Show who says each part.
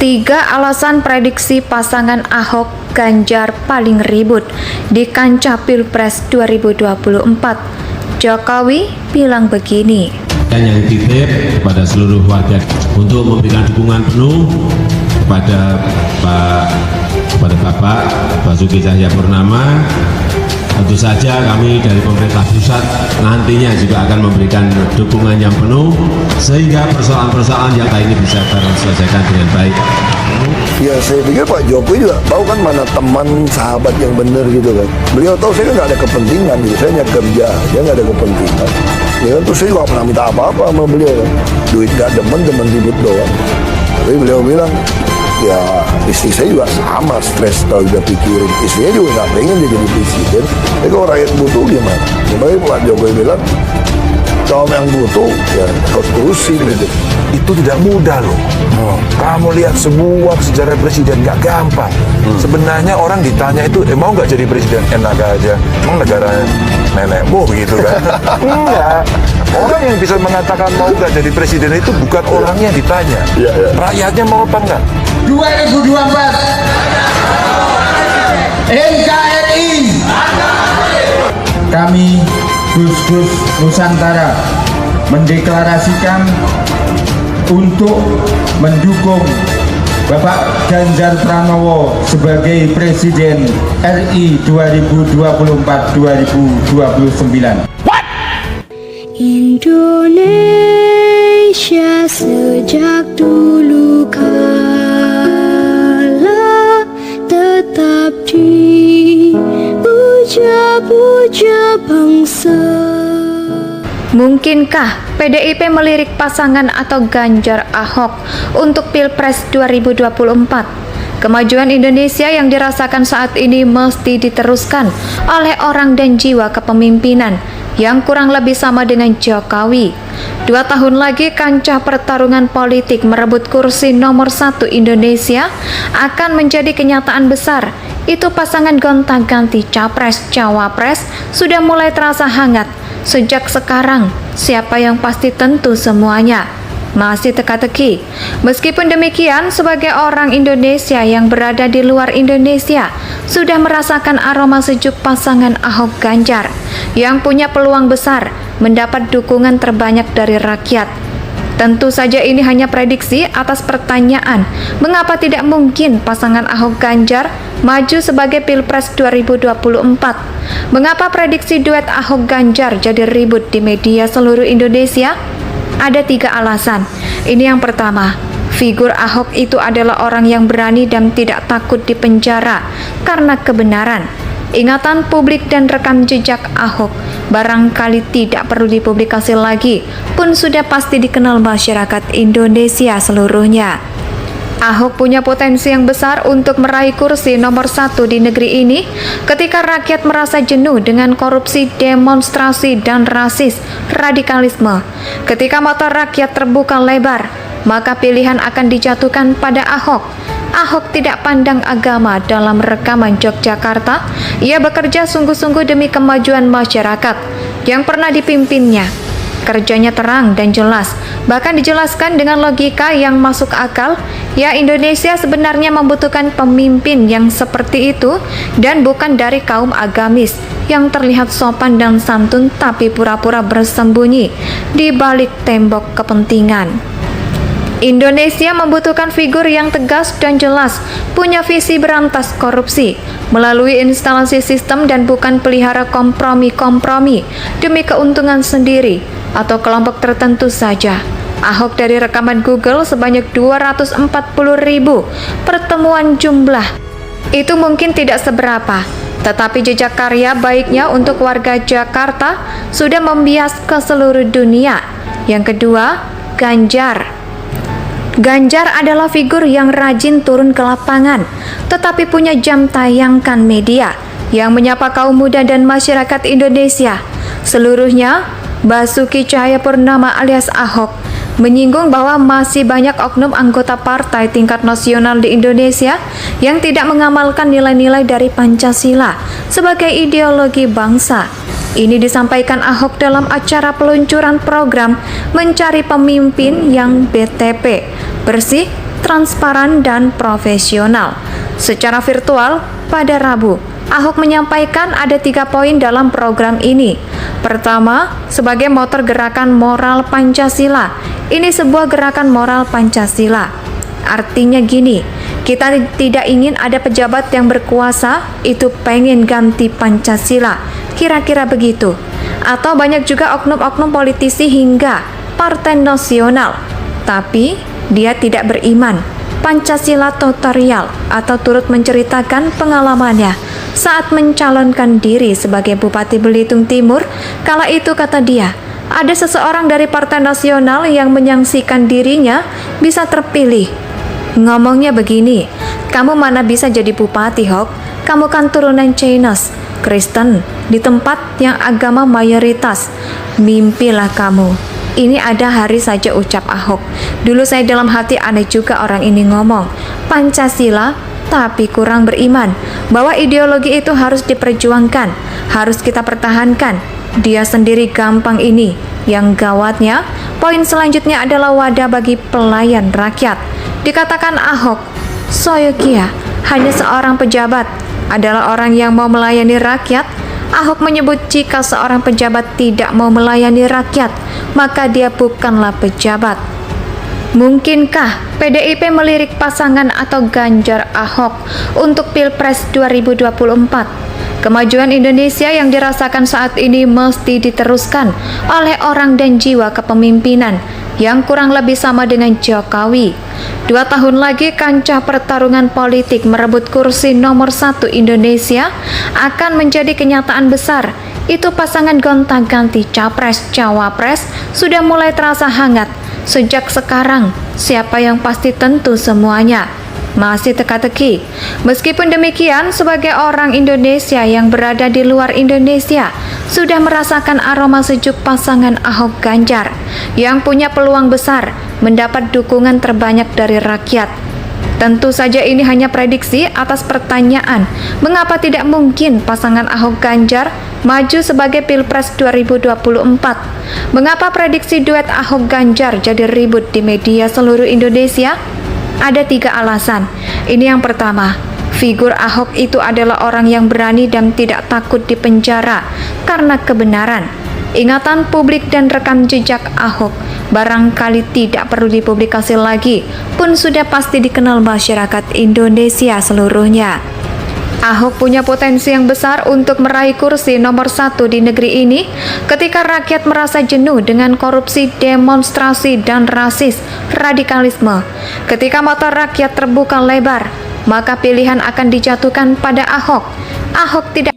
Speaker 1: Tiga alasan prediksi pasangan Ahok Ganjar paling ribut di kancah Pilpres 2024. Jokowi bilang begini.
Speaker 2: Yang titip kepada seluruh warga untuk memberikan dukungan penuh kepada Bapak Basuki Cahayapurnama. Tentu saja kami dari pemerintah pusat nantinya juga akan memberikan dukungan yang penuh sehingga persoalan-persoalan yang lain ini bisa terselesaikan dengan baik.
Speaker 3: Ya saya pikir Pak Jokowi juga tahu kan mana teman sahabat yang benar gitu kan. Beliau tahu saya kan nggak ada kepentingan gitu, saya hanya kerja, dia nggak ada kepentingan. Ya kan terus saya juga pernah minta apa-apa sama beliau kan. Duit nggak demen ribut doang. Tapi beliau bilang ya istri saya juga sama stres kalau udah pikirin, istrinya juga nggak pengen dia jadi presiden. Tapi kalau rakyat butuh gimana? Makanya Pak Jokowi bilang kalau yang butuh ya harus terusin gitu.
Speaker 4: Itu tidak mudah loh. Kamu lihat sebuah sejarah presiden nggak gampang. Sebenarnya orang ditanya itu mau nggak jadi presiden, enak aja. Emang negara nenekmu begitu kan? Enggak. Orang yang bisa mengatakan mau nggak jadi presiden itu bukan orangnya yang ditanya. Rakyatnya mau apa enggak?
Speaker 5: 2024 NKRI kami Gus-Gus Nusantara mendeklarasikan untuk mendukung Bapak Ganjar Pranowo sebagai Presiden RI 2024-2029.
Speaker 6: Indonesia sejak dulu kala tetap dipuja-puja bangsa.
Speaker 1: Mungkinkah PDIP melirik pasangan atau Ganjar Ahok untuk Pilpres 2024? Kemajuan Indonesia yang dirasakan saat ini mesti diteruskan oleh orang dan jiwa kepemimpinan yang kurang lebih sama dengan Jokowi. 2 tahun lagi kancah pertarungan politik merebut kursi nomor 1 Indonesia akan menjadi kenyataan besar. Itu pasangan gonta-ganti Capres-Cawapres sudah mulai terasa hangat. Sejak sekarang, siapa yang pasti tentu semuanya masih teka-teki. Meskipun demikian, sebagai orang Indonesia yang berada di luar Indonesia, sudah merasakan aroma sejuk pasangan Ahok Ganjar yang punya peluang besar mendapat dukungan terbanyak dari rakyat. Tentu saja ini hanya prediksi atas pertanyaan, mengapa tidak mungkin pasangan Ahok Ganjar maju sebagai Pilpres 2024? Mengapa prediksi duet Ahok Ganjar jadi ribut di media seluruh Indonesia? Ada 3 alasan. Ini yang pertama, figur Ahok itu adalah orang yang berani dan tidak takut dipenjara karena kebenaran. Ingatan publik dan rekam jejak Ahok barangkali tidak perlu dipublikasi lagi, pun sudah pasti dikenal masyarakat Indonesia seluruhnya. Ahok punya potensi yang besar untuk meraih kursi nomor 1 di negeri ini ketika rakyat merasa jenuh dengan korupsi, demonstrasi, dan rasis, radikalisme. Ketika mata rakyat terbuka lebar, maka pilihan akan dijatuhkan pada Ahok. Ahok tidak pandang agama dalam rekaman Yogyakarta. Ia bekerja sungguh-sungguh demi kemajuan masyarakat yang pernah dipimpinnya. Kerjanya terang dan jelas, bahkan dijelaskan dengan logika yang masuk akal. Ya, Indonesia sebenarnya membutuhkan pemimpin yang seperti itu dan bukan dari kaum agamis yang terlihat sopan dan santun tapi pura-pura bersembunyi di balik tembok kepentingan. Indonesia membutuhkan figur yang tegas dan jelas, punya visi berantas korupsi melalui instalasi sistem dan bukan pelihara kompromi-kompromi demi keuntungan sendiri atau kelompok tertentu saja. Ahok dari rekaman Google sebanyak 240.000 pertemuan jumlah. Itu mungkin tidak seberapa, tetapi jejak karya baiknya untuk warga Jakarta sudah membias ke seluruh dunia. Yang kedua, Ganjar. Ganjar adalah figur yang rajin turun ke lapangan, tetapi punya jam tayangkan media yang menyapa kaum muda dan masyarakat Indonesia seluruhnya. Basuki Cahayapurnama alias Ahok menyinggung bahwa masih banyak oknum anggota partai tingkat nasional di Indonesia yang tidak mengamalkan nilai-nilai dari Pancasila sebagai ideologi bangsa. Ini disampaikan Ahok dalam acara peluncuran program Mencari Pemimpin yang BTP, bersih, transparan, dan profesional. Secara virtual pada Rabu, Ahok menyampaikan ada 3 poin dalam program ini. Pertama, sebagai motor gerakan moral Pancasila. Ini sebuah gerakan moral Pancasila. Artinya gini, kita tidak ingin ada pejabat yang berkuasa itu pengen ganti Pancasila. Kira-kira begitu. Atau banyak juga oknum-oknum politisi hingga partai nasional, tapi dia tidak beriman Pancasila tutorial atau turut menceritakan pengalamannya saat mencalonkan diri sebagai Bupati Belitung Timur. Kala itu kata dia, ada seseorang dari partai nasional yang menyaksikan dirinya bisa terpilih. Ngomongnya begini, kamu mana bisa jadi bupati, Hok? Kamu kan turunan Chinese, Kristen, di tempat yang agama mayoritas. Mimpilah kamu. Ini ada hari saja, ucap Ahok. Dulu saya dalam hati aneh juga orang ini ngomong Pancasila tapi kurang beriman bahwa ideologi itu harus diperjuangkan, harus kita pertahankan. Dia sendiri gampang ini. Yang gawatnya, poin selanjutnya adalah wadah bagi pelayan rakyat. Dikatakan Ahok, Soyokia hanya seorang pejabat, adalah orang yang mau melayani rakyat. Ahok menyebut jika seorang pejabat tidak mau melayani rakyat, maka dia bukanlah pejabat. Mungkinkah PDIP melirik pasangan atau Ganjar Ahok untuk Pilpres 2024? Kemajuan Indonesia yang dirasakan saat ini mesti diteruskan oleh orang dan jiwa kepemimpinan yang kurang lebih sama dengan Jokowi. 2 tahun lagi kancah pertarungan politik merebut kursi nomor 1 Indonesia akan menjadi kenyataan besar. Itu pasangan gonta-ganti Capres-Cawapres sudah mulai terasa hangat. Sejak sekarang, siapa yang pasti tentu semuanya masih teka-teki. Meskipun demikian, sebagai orang Indonesia yang berada di luar Indonesia, sudah merasakan aroma sejuk pasangan Ahok Ganjar yang punya peluang besar mendapat dukungan terbanyak dari rakyat. Tentu saja ini hanya prediksi atas pertanyaan, mengapa tidak mungkin pasangan Ahok Ganjar maju sebagai Pilpres 2024? Mengapa prediksi duet Ahok Ganjar jadi ribut di media seluruh Indonesia? Ada 3 alasan. Ini yang pertama, figur Ahok itu adalah orang yang berani dan tidak takut dipenjara karena kebenaran. Ingatan publik dan rekam jejak Ahok barangkali tidak perlu dipublikasi lagi, pun sudah pasti dikenal masyarakat Indonesia seluruhnya. Ahok punya potensi yang besar untuk meraih kursi nomor 1 di negeri ini ketika rakyat merasa jenuh dengan korupsi, demonstrasi, dan rasis, radikalisme. Ketika mata rakyat terbuka lebar, maka pilihan akan dijatuhkan pada Ahok. Ahok tidak